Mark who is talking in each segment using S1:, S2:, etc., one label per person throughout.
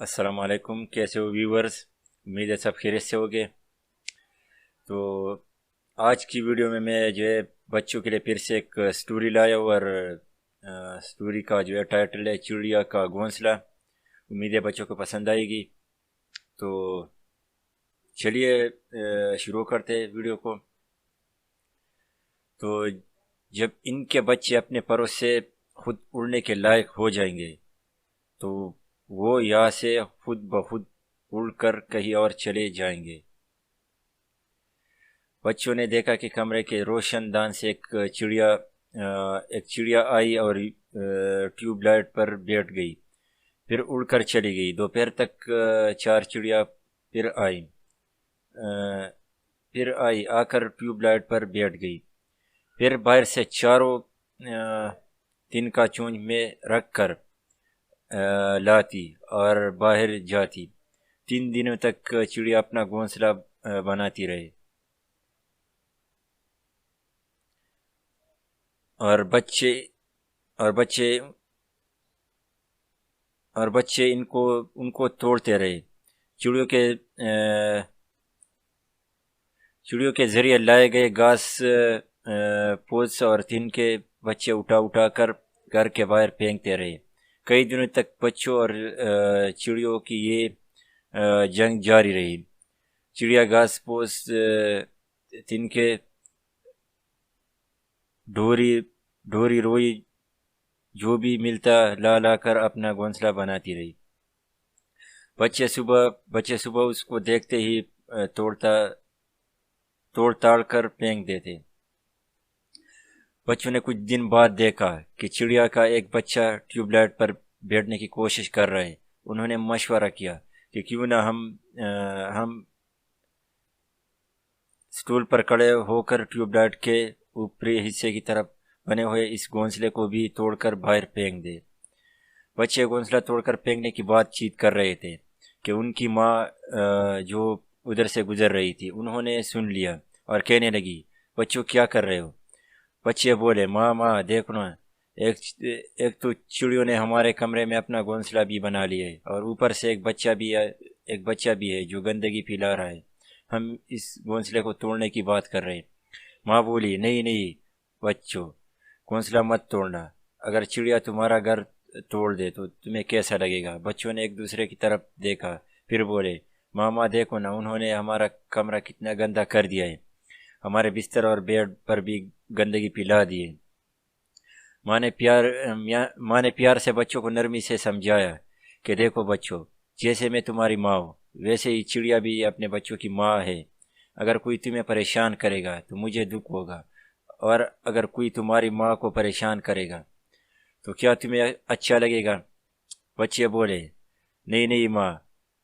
S1: السلام علیکم، کیسے ہو ویورز؟ امید ہے سب خیریت سے ہوگے۔ تو آج کی ویڈیو میں جو ہے بچوں کے لیے پھر سے ایک سٹوری لایا ہوں، اور سٹوری کا جو ہے ٹائٹل ہے چڑیا کا گھونسلہ۔ امید ہے بچوں کو پسند آئے گی۔ تو چلیے شروع کرتے ہیں ویڈیو کو۔ تو جب ان کے بچے اپنے پروں سے خود اڑنے کے لائق ہو جائیں گے تو وہ یہاں سے خود بخود اڑ کر کہیں اور چلے جائیں گے۔ بچوں نے دیکھا کہ کمرے کے روشن دان سے ایک چڑیا آئی اور ٹیوب لائٹ پر بیٹھ گئی، پھر اڑ کر چلی گئی۔ دوپہر تک چار چڑیا پھر آئی آ کر ٹیوب لائٹ پر بیٹھ گئی، پھر باہر سے چاروں تن کا چونچ میں رکھ کر لاتی اور باہر جاتی۔ 3 دنوں تک چڑیا اپنا گھونسلہ بناتی رہے، اور بچے ان کو توڑتے رہے۔ چڑیوں کے ذریعے لائے گئے گھاس پوس اور تن کے بچے اٹھا کر گھر کے باہر پھینکتے رہے۔ کئی دنوں تک بچوں اور چڑیوں کی یہ جنگ جاری رہی۔ چڑیا گھاس پوس تن کے ڈوری روئی جو بھی ملتا لا کر اپنا گھونسلہ بناتی رہی۔ بچے صبح اس کو دیکھتے ہی توڑ تاڑ کر پھینک دیتے۔ بچوں نے کچھ دن بعد دیکھا کہ چڑیا کا ایک بچہ ٹیوب لائٹ پر بیٹھنے کی کوشش کر رہا ہے۔ انہوں نے مشورہ کیا کہ کیوں نہ ہم سٹول پر کھڑے ہو کر ٹیوب لائٹ کے اوپری حصے کی طرف بنے ہوئے اس گھونسلے کو بھی توڑ کر باہر پھینک دے۔ بچے گھونسلہ توڑ کر پھینکنے کی بات چیت کر رہے تھے کہ ان کی ماں جو ادھر سے گزر رہی تھی انہوں نے سن لیا اور کہنے لگی، بچوں کیا کر رہے ہو؟ بچے بولے، ماں دیکھو نا، ایک تو چڑیوں نے ہمارے کمرے میں اپنا گھونسلہ بھی بنا لیا ہے، اور اوپر سے ایک بچہ بھی ہے جو گندگی پھیلا رہا ہے۔ ہم اس گھونسلے کو توڑنے کی بات کر رہے ہیں۔ ماں بولی، نہیں بچوں، گھونسلہ مت توڑنا، اگر چڑیا تمہارا گھر توڑ دے تو تمہیں کیسا لگے گا؟ بچوں نے ایک دوسرے کی طرف دیکھا، پھر بولے، ماں دیکھو نا، انہوں نے ہمارا کمرہ کتنا گندا کر دیا ہے، ہمارے بستر اور بیڈ پر بھی گندگی پھیلا دی ہے۔ ماں نے پیار سے بچوں کو نرمی سے سمجھایا کہ دیکھو بچوں، جیسے میں تمہاری ماں ہوں ویسے ہی چڑیا بھی اپنے بچوں کی ماں ہے۔ اگر کوئی تمہیں پریشان کرے گا تو مجھے دکھ ہوگا، اور اگر کوئی تمہاری ماں کو پریشان کرے گا تو کیا تمہیں اچھا لگے گا؟ بچے بولے، نہیں ماں،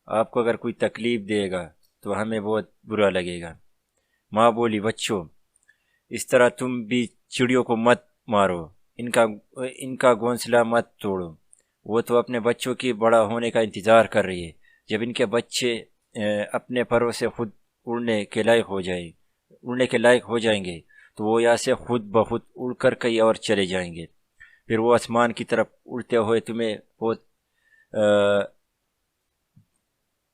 S1: آپ کو اگر کوئی تکلیف دے گا تو ہمیں بہت برا لگے گا۔ ماں بولی، بچوں، اس طرح تم بھی چڑیوں کو مت مارو، ان کا گھونسلہ مت توڑو، وہ تو اپنے بچوں کی بڑا ہونے کا انتظار کر رہی ہے۔ جب ان کے بچے اپنے پروں سے خود اڑنے کے لائق ہو جائیں گے تو وہ یہاں سے خود بخود اڑ کر کہیں اور چلے جائیں گے، پھر وہ آسمان کی طرف اڑتے ہوئے تمہیں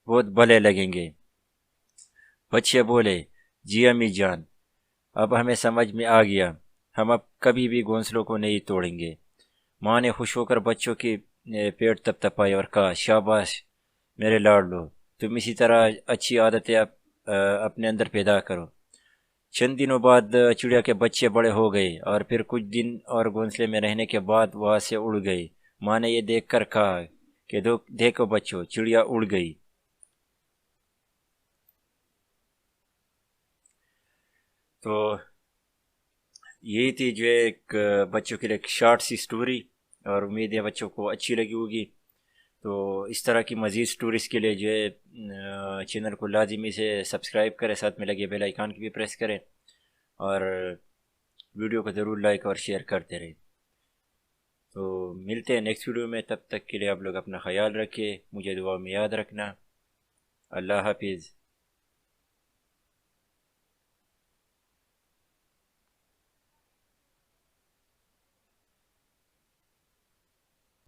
S1: بہت بھلے لگیں گے۔ بچے بولے، جی امی جان، اب ہمیں سمجھ میں آ گیا، ہم اب کبھی بھی گھونسلوں کو نہیں توڑیں گے۔ ماں نے خوش ہو کر بچوں کی پیٹ تپتپائی اور کہا، شاباش میرے لاڈلو، تم اسی طرح اچھی عادتیں اپنے اندر پیدا کرو۔ چند دنوں بعد چڑیا کے بچے بڑے ہو گئے، اور پھر کچھ دن اور گھونسلے میں رہنے کے بعد وہاں سے اڑ گئے۔ ماں نے یہ دیکھ کر کہا کہ دیکھو بچوں، چڑیا اڑ گئی۔ تو یہی تھی جو ایک بچوں کے لیے ایک شارٹ سی سٹوری، اور امید ہے بچوں کو اچھی لگی ہوگی۔ تو اس طرح کی مزید سٹوریز کے لیے جو ہے چینل کو لازمی سے سبسکرائب کریں، ساتھ میں لگے بیل آئیکن کی بھی پریس کریں، اور ویڈیو کو ضرور لائک اور شیئر کرتے رہیں۔ تو ملتے ہیں نیکسٹ ویڈیو میں، تب تک کے لیے آپ لوگ اپنا خیال رکھیں، مجھے دعا میں یاد رکھنا۔ اللہ حافظ۔